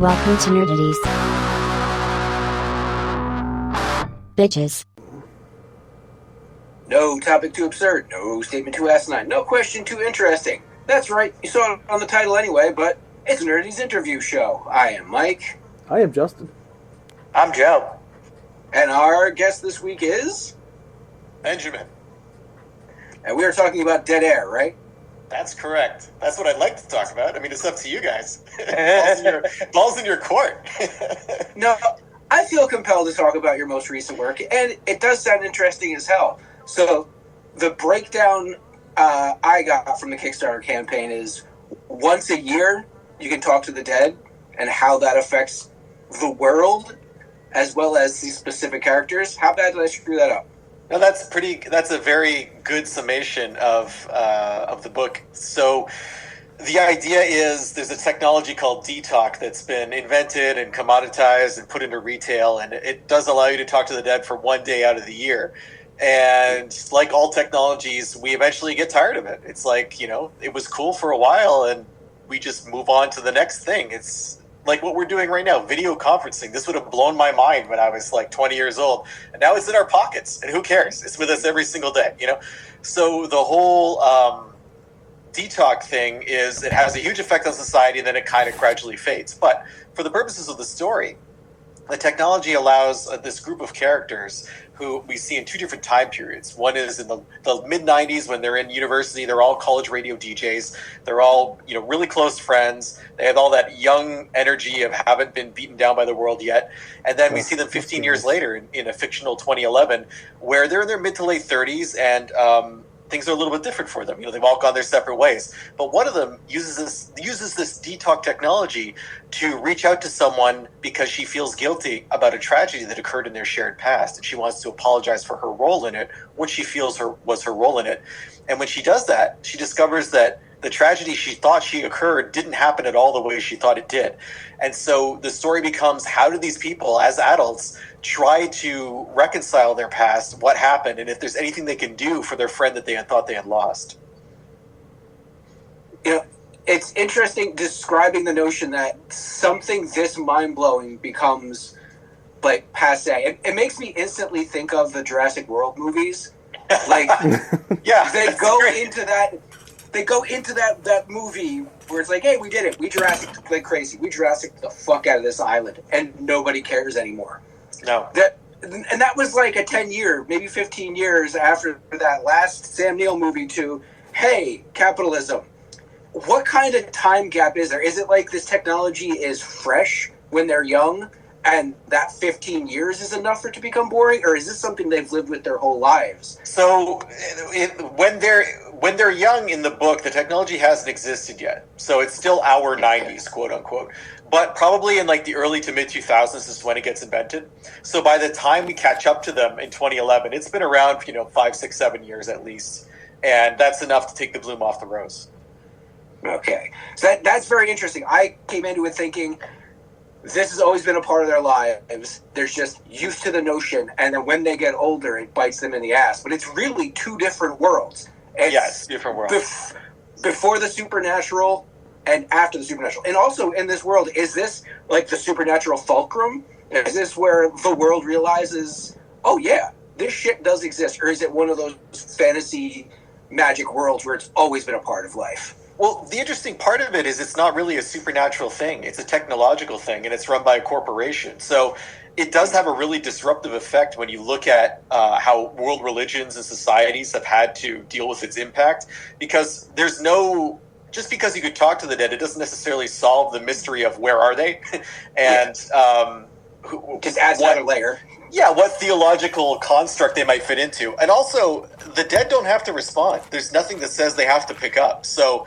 Welcome to Nerdities. Bitches. No topic too absurd, no statement too asinine, no question too interesting. That's right, you saw it on the title anyway, but it's a Nerdities interview show. I am Mike. I am Justin. I'm Joe. And our guest this week is... Benjamin. And we are talking about Dead Air, right? That's correct. That's what I'd like to talk about. I mean, it's up to you guys. Ball's in your court. No, I feel compelled to talk about your most recent work, and it does sound interesting as hell. So, the breakdown I got from the Kickstarter campaign is once a year you can talk to the dead and how that affects the world as well as these specific characters. How bad did I screw that up? No, that's a very good summation of the book. So the idea is there's a technology called DTalk that's been invented and commoditized and put into retail, and it does allow you to talk to the dead for one day out of the year. And like all technologies, we eventually get tired of it. It's like, it was cool for a while and we just move on to the next thing. It's like what we're doing right now, video conferencing. This would have blown my mind when I was like 20 years old. And now it's in our pockets. And who cares? It's with us every single day, So the whole DTalk thing is it has a huge effect on society and then it kind of gradually fades. But for the purposes of the story, the technology allows this group of characters who we see in two different time periods. One is in the mid-90s when they're in university. They're all college radio DJs. They're all, really close friends. They have all that young energy of haven't been beaten down by the world yet. And then we see them 15 years later in a fictional 2011 where they're in their mid to late 30s and things are a little bit different for them. They've all gone their separate ways. But one of them uses this DTalk technology to reach out to someone because she feels guilty about a tragedy that occurred in their shared past, and she wants to apologize for her role in it, what she feels was her role in it. And when she does that, she discovers that the tragedy she thought she occurred didn't happen at all the way she thought it did. And so the story becomes, how do these people, as adults, try to reconcile their past, what happened, and if there's anything they can do for their friend that they had thought they had lost. It's interesting describing the notion that something this mind-blowing becomes, like, passé. It makes me instantly think of the Jurassic World movies. Like, yeah, they go into that movie where it's like, hey, we did it. We Jurassic like crazy. We Jurassic the fuck out of this island, and nobody cares anymore. No. And that was like a 10-year, maybe 15 years after that last Sam Neill movie to, hey, capitalism. What kind of time gap is there? Is it like this technology is fresh when they're young and that 15 years is enough for it to become boring? Or is this something they've lived with their whole lives? So when they're young in the book, the technology hasn't existed yet. So it's still our 90s, quote unquote. But probably in like the early to mid 2000s is when it gets invented. So by the time we catch up to them in 2011, it's been around, 5, 6, 7 years at least. And that's enough to take the bloom off the rose. Okay. So that's very interesting. I came into it thinking this has always been a part of their lives. They're just used to the notion. And then when they get older, it bites them in the ass. But it's really two different worlds. Yes, different worlds. Before the supernatural and after the supernatural. And also in this world, is this like the supernatural fulcrum? Is this where the world realizes, oh yeah, this shit does exist? Or is it one of those fantasy magic worlds where it's always been a part of life? Well, the interesting part of it is it's not really a supernatural thing. It's a technological thing, and it's run by a corporation. So it does have a really disruptive effect when you look at how world religions and societies have had to deal with its impact, because there's no... Just because you could talk to the dead, it doesn't necessarily solve the mystery of where are they, and just adds another layer. Yeah, what theological construct they might fit into, and also the dead don't have to respond. There's nothing that says they have to pick up. So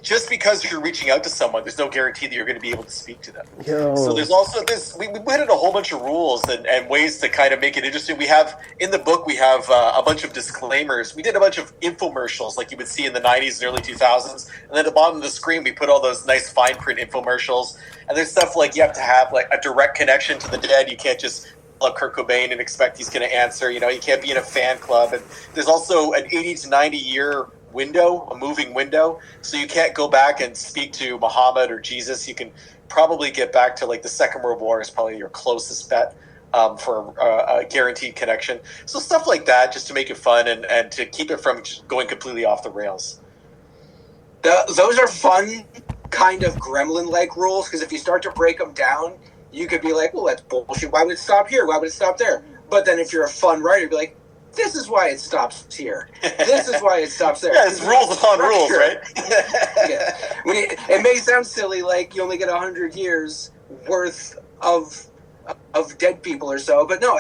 just because you're reaching out to someone, there's no guarantee that you're going to be able to speak to them. Yo. So there's also this, we put in a whole bunch of rules and ways to kind of make it interesting. We have, in the book, we have a bunch of disclaimers. We did a bunch of infomercials like you would see in the 90s and early 2000s. And then at the bottom of the screen, we put all those nice fine print infomercials. And there's stuff like you have to have like a direct connection to the dead. You can't just call Kurt Cobain and expect he's going to answer. You can't be in a fan club. And there's also an 80 to 90 year window, a moving window. So you can't go back and speak to Muhammad or Jesus. You can probably get back to like the Second World War is probably your closest bet for a guaranteed connection. So stuff like that, just to make it fun and to keep it from just going completely off the rails. Those are fun, kind of gremlin-like rules, because if you start to break them down, you could be like, well, that's bullshit. Why would it stop here? Why would it stop there? But then if you're a fun writer, you'd be like, this is why it stops here. This is why it stops there. Yeah, it's rules upon rules, right? Yeah. It may sound silly, like you only get 100 years worth of dead people or so, but no,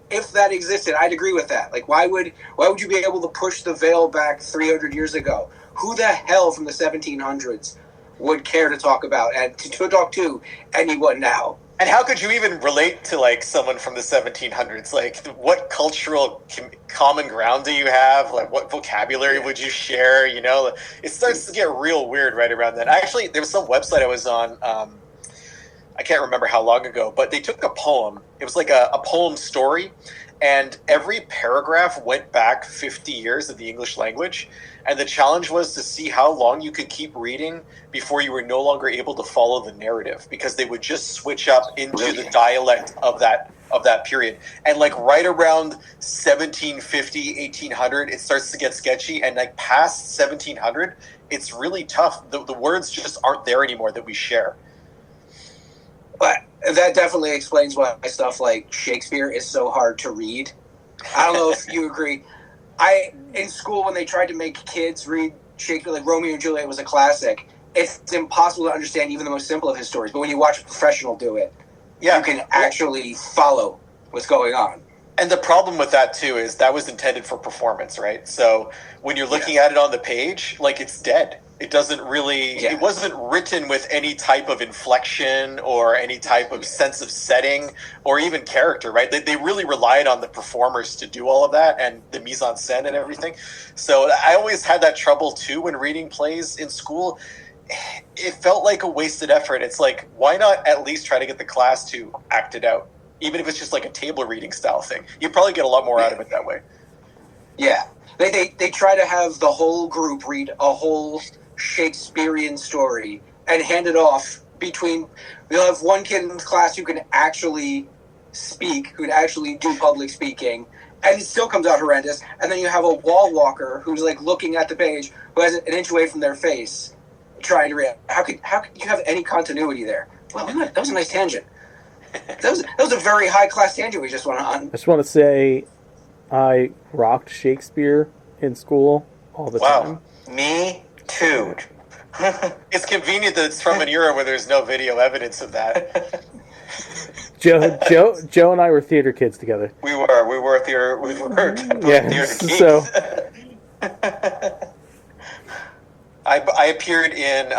if that existed, I'd agree with that. Like, why would you be able to push the veil back 300 years ago? Who the hell from the 1700s would care to talk about and to talk to anyone now? And how could you even relate to like someone from the 1700s? Like, what cultural common ground do you have? Like, what vocabulary would you share? You know, it starts to get real weird right around then. Actually, there was some website I was on. I can't remember how long ago, but they took a poem. It was like a poem story, and every paragraph went back 50 years of the English language. And the challenge was to see how long you could keep reading before you were no longer able to follow the narrative, because they would just switch up into the dialect of that period. And like right around 1750, 1800, it starts to get sketchy. And like past 1700, it's really tough. The words just aren't there anymore that we share. But that definitely explains why stuff like Shakespeare is so hard to read. I don't know if you agree. In school, when they tried to make kids read Shakespeare, like Romeo and Juliet was a classic, it's impossible to understand even the most simple of his stories. But when you watch a professional do it, you can actually follow what's going on. And the problem with that, too, is that was intended for performance, right? So when you're looking at it on the page, like, it's dead. It doesn't really... Yeah. It wasn't written with any type of inflection or any type of sense of setting or even character, right? They really relied on the performers to do all of that and the mise-en-scène and everything. So I always had that trouble, too, when reading plays in school. It felt like a wasted effort. It's like, why not at least try to get the class to act it out? Even if it's just like a table reading style thing. You probably get a lot more out of it that way. Yeah. They try to have the whole group read a whole Shakespearean story and hand it off between... You'll have one kid in class who can actually speak, who can actually do public speaking, and it still comes out horrendous. And then you have a wall walker who's like looking at the page, who has an inch away from their face, trying to read. How could you have any continuity there? Well, that was a nice tangent. That was a very high-class tangent we just went on. I just want to say I rocked Shakespeare in school all the time. Me too. It's convenient that it's from an era where there's no video evidence of that. Joe and I were theater kids together. We were theater kids. So I appeared in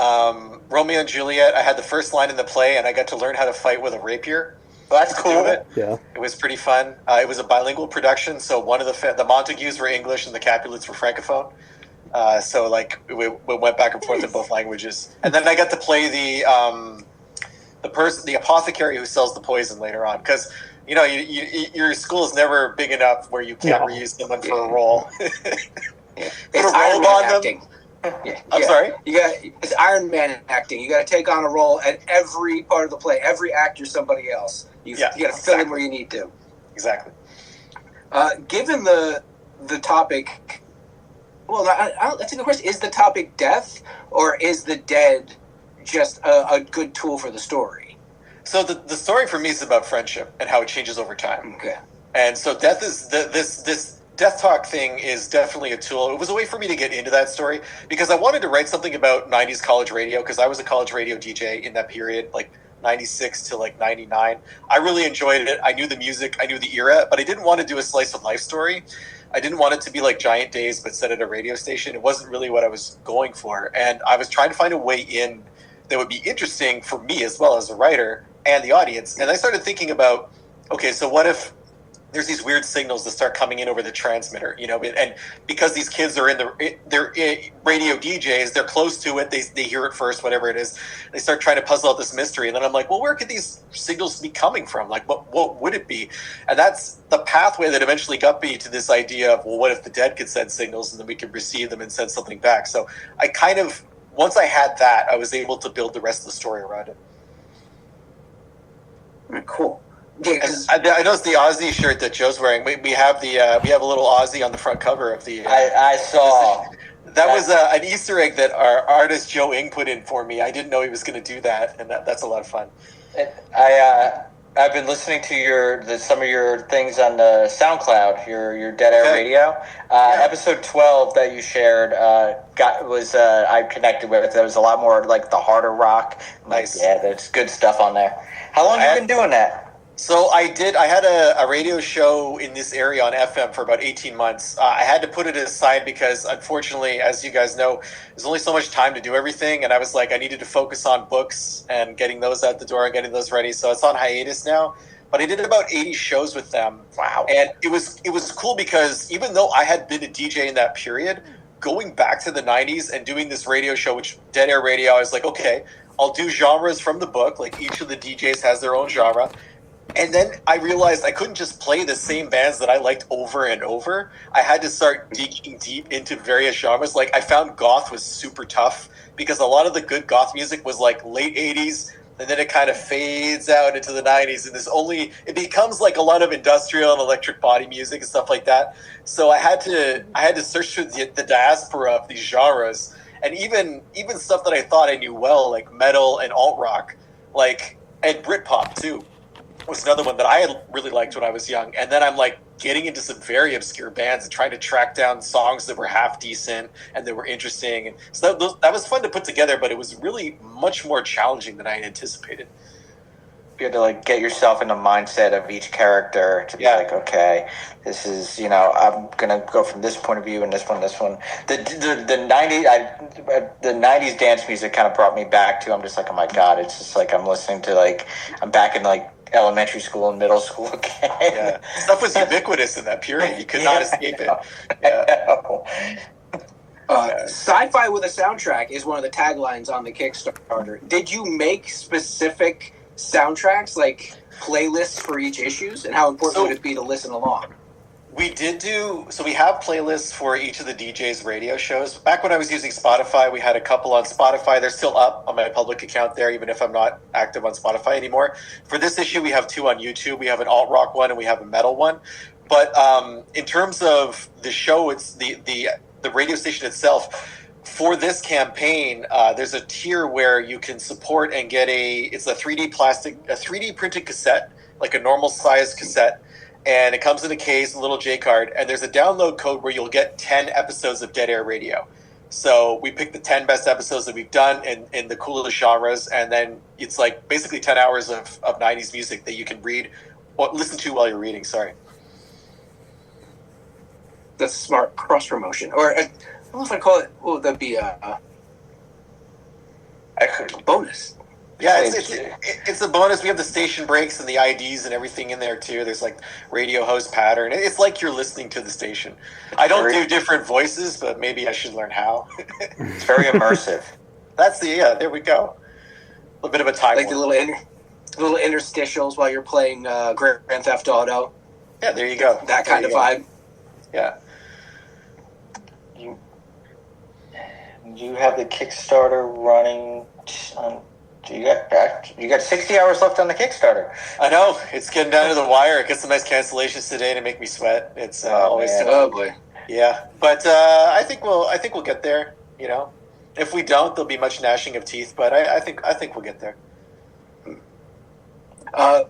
Romeo and Juliet. I had the first line in the play, and I got to learn how to fight with a rapier. Well, that's cool. Yeah, it was pretty fun. It was a bilingual production, so one of the Montagues were English and the Capulets were Francophone. So like we went back and forth in both languages, and then I got to play the apothecary who sells the poison later on, because you know your school is never big enough where you can't reuse someone for a role. It's Iron Man acting. I'm sorry? It's Iron Man acting. You got to take on a role at every part of the play. Every act, you're somebody else. You got to fill in where you need to. Exactly. Given the topic, well, that's a good question. Is the topic death, or is the dead just a good tool for the story? So the story for me is about friendship and how it changes over time. Okay. And so death is this Death Talk thing is definitely a tool. It was a way for me to get into that story because I wanted to write something about 90s college radio, because I was a college radio DJ in that period, like 96 to like 99. I really enjoyed it. I knew the music, I knew the era, but I didn't want to do a slice of life story. I didn't want it to be like Giant Days, but set at a radio station. It wasn't really what I was going for. And I was trying to find a way in that would be interesting for me as well as a writer and the audience. And I started thinking about, okay, so what if there's these weird signals that start coming in over the transmitter, and because these kids are they're radio DJs, they're close to it, they hear it first, whatever it is, they start trying to puzzle out this mystery, and then I'm like, well, where could these signals be coming from? Like, what would it be? And that's the pathway that eventually got me to this idea of, well, what if the dead could send signals and then we could receive them and send something back? So I kind of, once I had that, I was able to build the rest of the story around it. Cool. Yeah, I noticed the Aussie shirt that Joe's wearing. We have we have a little Aussie on the front cover of the. I saw. That was an Easter egg that our artist Joe Ing put in for me. I didn't know he was going to do that, and that's a lot of fun. I've been listening to some of your things on the SoundCloud, your Dead Air Radio. Episode 12 that you shared I connected with. There was a lot more like the harder rock. Nice. Yeah, there's good stuff on there. How long have you been doing that? So I had a radio show in this area on FM for about 18 months. I had to put it aside because, unfortunately, as you guys know, there's only so much time to do everything. And I was like, I needed to focus on books and getting those out the door and getting those ready. So it's on hiatus now. But I did about 80 shows with them. Wow. And it was cool because even though I had been a DJ in that period, going back to the 90s and doing this radio show, which Dead Air Radio, I was like, okay, I'll do genres from the book. Like each of the DJs has their own genre. And then I realized I couldn't just play the same bands that I liked over and over. I had to start digging deep into various genres. Like I found goth was super tough because a lot of the good goth music was like late 80s, and then it kind of fades out into the 90s, and it becomes like a lot of industrial and electric body music and stuff like that. So I had to search through the diaspora of these genres, and even stuff that I thought I knew well, like metal and alt rock, and Britpop too, was another one that I had really liked when I was young. And then I'm like getting into some very obscure bands and trying to track down songs that were half decent and that were interesting. And so that was fun to put together, but it was really much more challenging than I had anticipated. You had to like get yourself in the mindset of each character to be like, okay, this is, I'm gonna go from this point of view and this one. The 90s dance music kind of brought me back to. I'm just like, oh my god, it's just like I'm listening to I'm back in like elementary school and middle school again. Yeah, stuff was ubiquitous in that period. You could not escape it. Yeah. Sci-fi with a soundtrack is one of the taglines on the Kickstarter. Did you make specific soundtracks, like playlists for each issues, and how important would it be to listen along? We did we have playlists for each of the DJs' radio shows. Back when I was using Spotify, we had a couple on Spotify. They're still up on my public account there, even if I'm not active on Spotify anymore. For this issue, we have 2 on YouTube. We have an alt rock one and we have a metal one. But in terms of the show, it's the radio station itself. For this campaign, there's a tier where you can support and get it's a 3D printed cassette, like a normal size cassette. And it comes in a case, a little J card, and there's a download code where you'll get 10 episodes of Dead Air Radio. So we picked the 10 best episodes that we've done in the coolest genres, and then it's like basically 10 hours of 90s music that you can listen to while you're reading, sorry. That's smart cross-promotion. Or, I don't know if I'd call it, what would that be, a bonus? Yeah, it's a bonus. We have the station breaks and the IDs and everything in there too. There's like radio host pattern. It's like you're listening to the station. I don't do different voices, but maybe I should learn how. It's very immersive. There we go. A little bit of a time. Like the little interstitials while you're playing Grand Theft Auto. Yeah, there you go. That kind of vibe. Yeah. You have the Kickstarter running on... You got 60 hours left on the Kickstarter. I know. It's getting down to the wire. It gets some nice cancellations today to make me sweat. It's always oh boy. Yeah, but I think we'll get there. If we don't, there'll be much gnashing of teeth. But I think we'll get there. I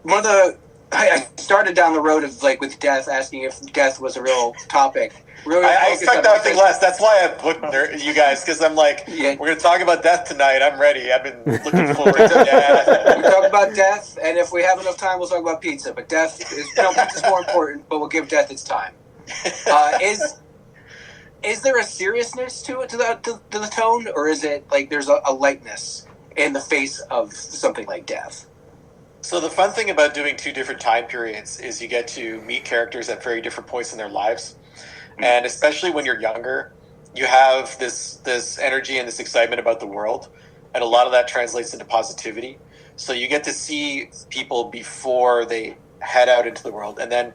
started down the road of with death, asking if death was a real topic. Really, I expect nothing less. That's why I booked you guys, because I'm like, we're going to talk about death tonight. I'm ready. I've been looking forward to death. We talk about death, and if we have enough time, we'll talk about pizza. But pizza's more important. But we'll give death its time. Is there a seriousness to it, to the tone, or is it like there's a lightness in the face of something like death? So the fun thing about doing two different time periods is you get to meet characters at very different points in their lives, and especially when you're younger, you have this energy and this excitement about the world, and a lot of that translates into positivity. So you get to see people before they head out into the world, and then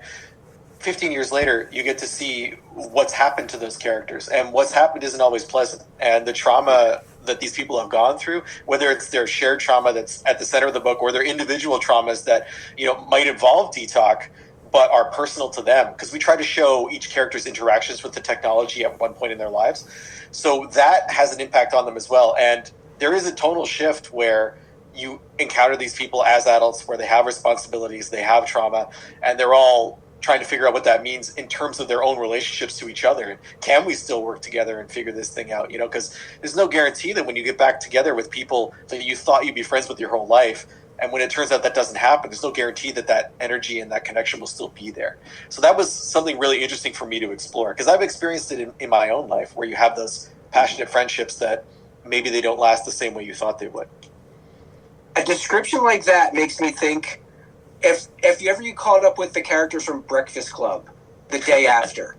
15 years later, you get to see what's happened to those characters, and what's happened isn't always pleasant, and the trauma that these people have gone through, whether it's their shared trauma that's at the center of the book or their individual traumas that, you know, might involve detox but are personal to them, because we try to show each character's interactions with the technology at one point in their lives, so that has an impact on them as well. And there is a tonal shift where you encounter these people as adults, where they have responsibilities, they have trauma, and they're all trying to figure out what that means in terms of their own relationships to each other. Can we still work together and figure this thing out? You know, because there's no guarantee that when you get back together with people that you thought you'd be friends with your whole life, and when it turns out that doesn't happen, there's no guarantee that that energy and that connection will still be there. So that was something really interesting for me to explore, because I've experienced it in my own life, where you have those passionate friendships that maybe they don't last the same way you thought they would. A description like that makes me think, if you ever you caught up with the characters from Breakfast Club the day after,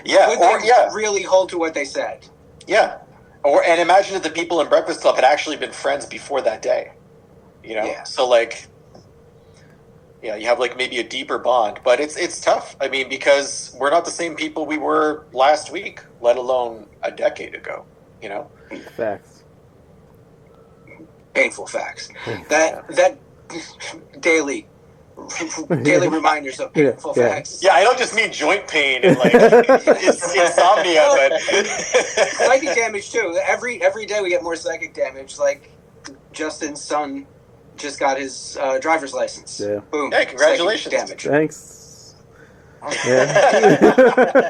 Yeah, would or they yeah, really hold to what they said? yeah, and imagine if the people in Breakfast Club had actually been friends before that day. You know, Yeah. so like, yeah, you have like maybe a deeper bond, but it's tough. I mean, because we're not the same people we were last week, let alone a decade ago. You know, Facts. Painful facts. That daily reminders of painful Yeah. facts. yeah, I don't just mean joint pain and like insomnia, but Psychic damage too. Every day we get more psychic damage. Like Justin's son just got his driver's license. Yeah. Boom. Hey, congratulations. Psychic damage. Thanks. Yeah.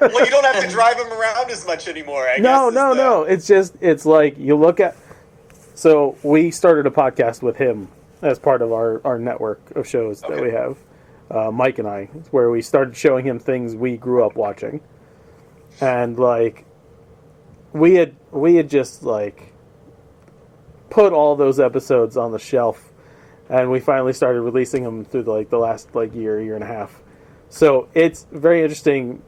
well, you don't have to drive him around as much anymore. I No, guess, no. It's like you look at. So we started a podcast with him as part of our network of shows that we have, Mike and I, where we started showing him things we grew up watching, and like we had just like put all those episodes on the shelf, and we finally started releasing them through the last year and a half. So it's very interesting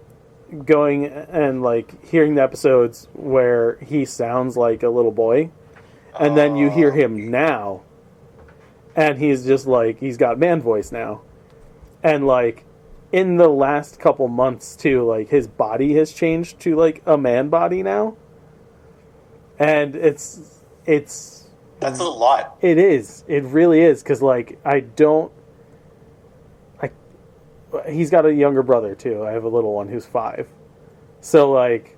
going and like hearing the episodes where he sounds like a little boy, and then you hear him now, and he's just like, he's got man voice now. And like in the last couple months too, like his body has changed to like a man body now. And it's that's a lot. it is. It really is, cuz like he's got a younger brother too. I have a little one who's 5. So like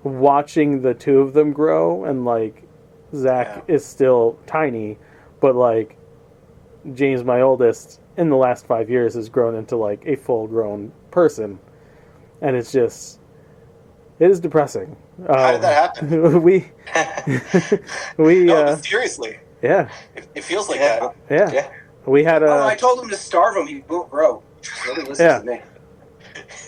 watching the two of them grow, and like Zach is still tiny, but like James, my oldest, in the last 5 years has grown into like a full grown person, and it is depressing. How did that happen? we No, but seriously, yeah, it feels like that. yeah, we had I told him to starve him. He won't grow. Nobody listens Yeah. to me.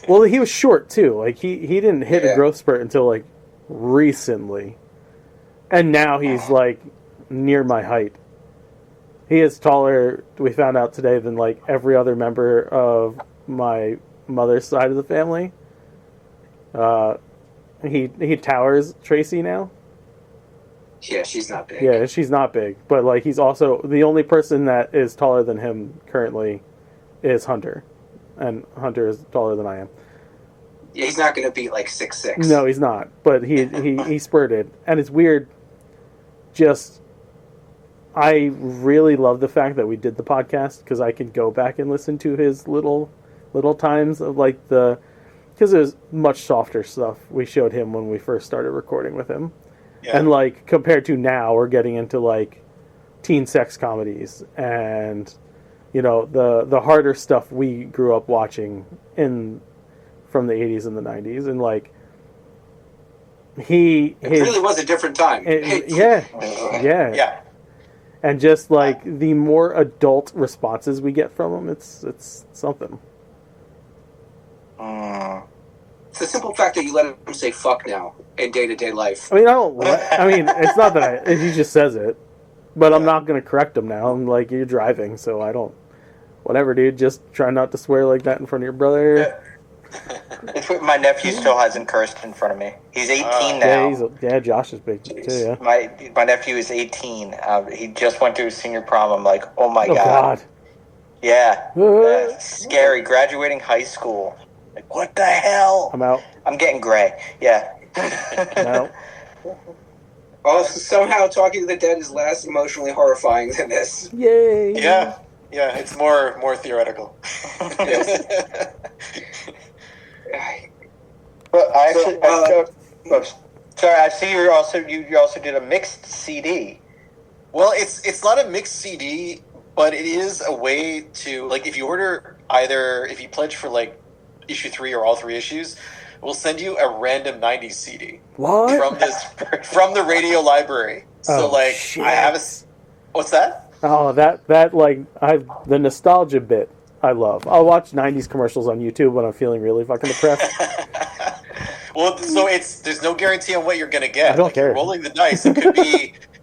well, he was short too. Like he didn't hit a growth spurt until like recently, and now he's like near my height. He is taller, we found out today, than like every other member of my mother's side of the family. He towers Tracy now. Yeah, she's not big. Yeah, she's not big, but like he's also the only person that is taller than him currently is Hunter, and Hunter is taller than I am. Yeah, he's not going to beat like 6'6". No, he's not. But he spurted, and it's weird. Just, I really love the fact that we did the podcast, because I can go back and listen to his little times of like because there's much softer stuff we showed him when we first started recording with him, and like compared to now, we're getting into like teen sex comedies and the harder stuff we grew up watching from the 80s and the 90s, and like it really was a different time. Yeah. And just like the more adult responses we get from him, it's something. It's the simple fact that you let him say "fuck" now in day-to-day life. I mean, it's not that he just says it. But I'm not going to correct him now. I'm like, you're driving, so I don't. Whatever, dude. Just try not to swear like that in front of your brother. My nephew still hasn't cursed in front of me. He's 18 now. Yeah, Josh is big too. Yeah. My nephew is 18. He just went to his senior prom. I'm like, oh my Oh god. God. Yeah, scary. Graduating high school. Like, what the hell? I'm out. I'm getting gray. Yeah. I'm out. Also, somehow talking to the dead is less emotionally horrifying than this. Yay. Yeah, it's more theoretical. But sorry, I see you also did a mixed CD. Well, it's not a mixed CD, but it is a way to, like, if you pledge for like issue 3 or all 3 issues, we'll send you a random 90s CD What? from the radio library. So Oh, like shit. I have what's that? Oh, that the nostalgia bit I love. I'll watch 90s commercials on YouTube when I'm feeling really fucking depressed. Well, so there's no guarantee on what you're gonna get. I don't Like, care. You're rolling the dice.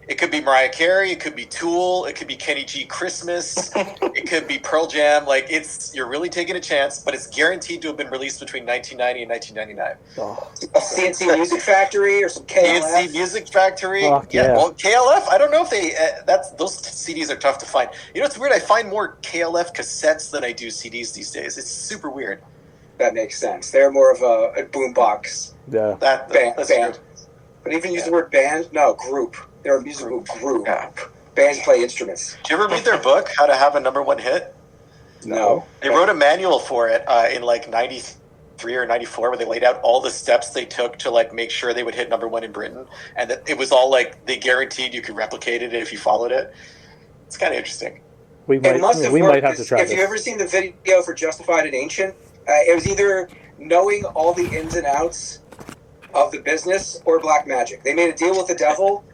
It could be Mariah Carey. It could be Tool. It could be Kenny G Christmas. It could be Pearl Jam. Like, you're really taking a chance, but it's guaranteed to have been released between 1990 and 1999. Oh, A CNC Music Factory or some KLF. PNC Music Factory. Fuck yeah. Well, KLF. I don't know if they. Those CDs are tough to find. You know, it's weird. I find more KLF cassettes than I do CDs these days. It's super weird. That makes sense. They're more of a boombox yeah. That's band. true. But even use the word band? No, group. They're a musical group. Bands play instruments. Did you ever read their book, How to Have a Number One Hit? No. They wrote a manual for it in like 93 or 94 where they laid out all the steps they took to like make sure they would hit number 1 in Britain. And that it was all like they guaranteed you could replicate it if you followed it. It's kind of interesting. We It must have might worked, have to try if this. you've ever seen the video for Justified and Ancient, it was either knowing all the ins and outs of the business or black magic. They made a deal with the devil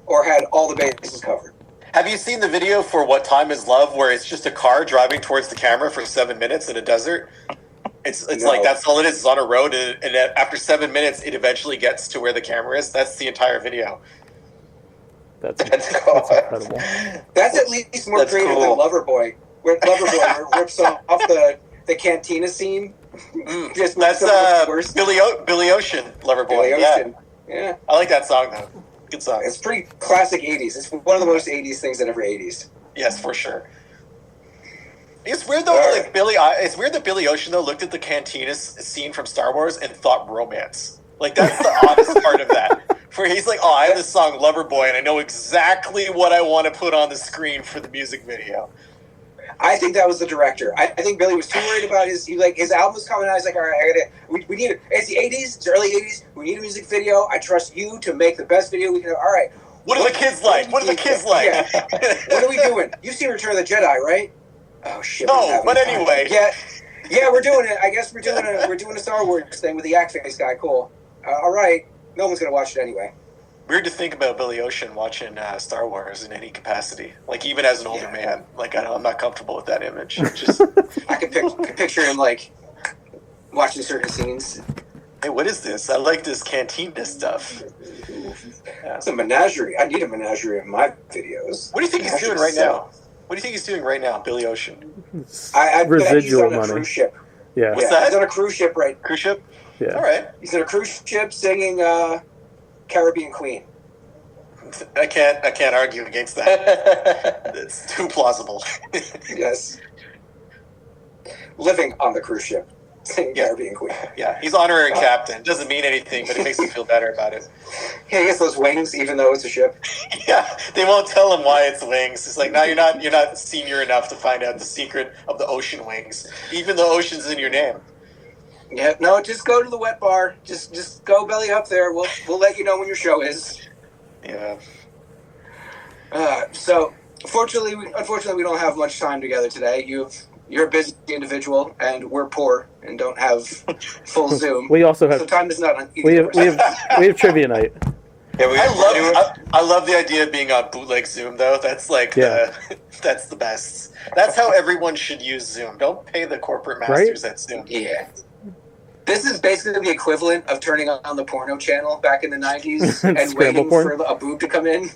or had all the bases covered. Have you seen the video for What Time Is Love where it's just a car driving towards the camera for 7 minutes in a desert? It's No. like that's all it is. It's on a road, and after 7 minutes, it eventually gets to where the camera is. That's the entire video. That's cool. incredible. That's at least more That's creative cool. than Loverboy. Where Loverboy rips off the cantina scene. Just That's worse. Billy Ocean, Loverboy. Billy Yeah, Ocean. Yeah. I like that song though. Good song. It's pretty classic 80s. It's one of the most 80s things in every 80s. Yes, for sure. It's weird though. All Like it's weird that Billy Ocean though looked at the cantina scene from Star Wars and thought romance. Like that's the oddest part of that. Where he's like, "Oh, I have this song Loverboy, and I know exactly what I want to put on the screen for the music video." I think that was the director. I think Billy was too worried about his album was coming out. He's like, all right, we need it. It's the 80s, it's the early 80s. We need a music video. I trust you to make the best video we can have. All right. What are the kids like? What are the kids like? Yeah. What are we doing? You've seen Return of the Jedi, right? Oh shit. we don't No, have but any time. anyway. Yeah, we're doing it. I guess we're doing a Star Wars thing with the yak face guy. Cool. All right. No one's gonna watch it anyway. Weird to think about Billy Ocean watching Star Wars in any capacity. Like even as an older man, like I'm not comfortable with that image. Just I could picture him like watching certain scenes. hey, what is this? I like this cantina stuff. Yeah. It's a menagerie. I need a menagerie in my videos. What do you think he's doing right now? What do you think he's doing right now, Billy Ocean? I bet he's Residual on a money. cruise ship. Yeah. What's Yeah, that? he's on a cruise ship right. Cruise ship? Yeah. All right. He's on a cruise ship singing Caribbean Queen. I can't argue against that. It's too plausible. Yes. Living on the cruise ship singing Yeah. Caribbean Queen. Yeah, he's honorary captain. Doesn't mean anything, but it makes me feel better about it. Yeah, he gets those wings even though it's a ship. Yeah, they won't tell him why it's wings. It's like, no, you're not senior enough to find out the secret of the ocean wings. Even the ocean's in your name. Yeah, no, just go to the wet bar. Just go belly up there. We'll let you know when your show is. Yeah. So, unfortunately, we don't have much time together today. You're a busy individual, and we're poor and don't have full Zoom. We also have so time is not. we have trivia night. Yeah, I love the idea of being on bootleg Zoom though. That's like Yeah. that's the best. That's how everyone should use Zoom. Don't pay the corporate masters at Zoom. Yeah. This is basically the equivalent of turning on the porno channel back in the 90s and Scramble waiting porn? for a boob to come in.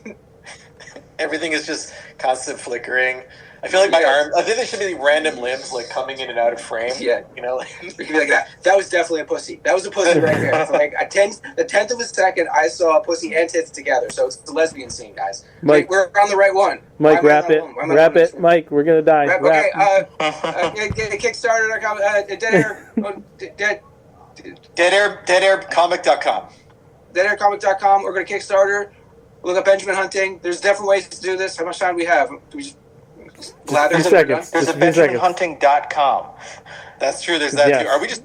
Everything is just constant flickering. I feel like my arm. I think there should be random limbs like coming in and out of frame. Yeah. You know. We can be like that. That was definitely a pussy. That was a pussy right there. For like the tenth of a second, I saw a pussy and tits together. So it's a lesbian scene, guys. Mike, we're on the right one. Mike, wrap it. Wrap it, Mike. We're gonna die. Wrap. Okay. Kickstarter.com. Dead Air. Deadaircomic.com. Deadaircomic.com. We're going to Kickstarter. Look up Benjamin Hunting. There's different ways to do this. How much time do we have? Do we just blather? Few seconds. There's a Just a few seconds. BenjaminHunting.com. That's true. There's that Yes. too. Are we just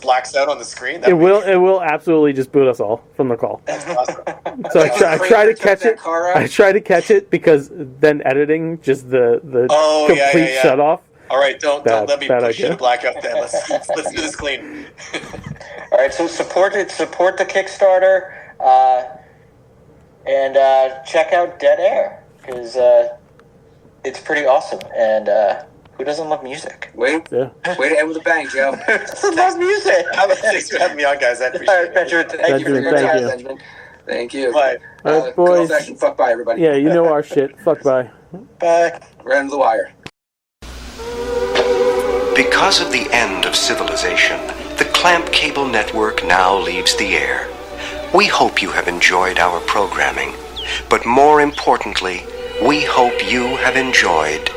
blacks out on the screen? It will absolutely just boot us all from the call. That's awesome. So I try to catch it. Car out. I try to catch it because then editing just the complete shut off. All right, don't let me bad push you idea. to blackout then. Let's do this clean. All right, so support the Kickstarter, and check out Dead Air because it's pretty awesome. And who doesn't love music? Way to end with a bang, Joe. I love music. Thanks for having me on, guys. I appreciate All right, it. Benjamin, Thank you for your Thank time, you. Benjamin. Thank you. Bye. All right, Good boys. old-fashioned fuck bye, everybody. Yeah, you know our shit. Fuck bye. Bye. Right under the wire. Because of the end of civilization, the Clamp Cable Network now leaves the air. We hope you have enjoyed our programming, but more importantly, we hope you have enjoyed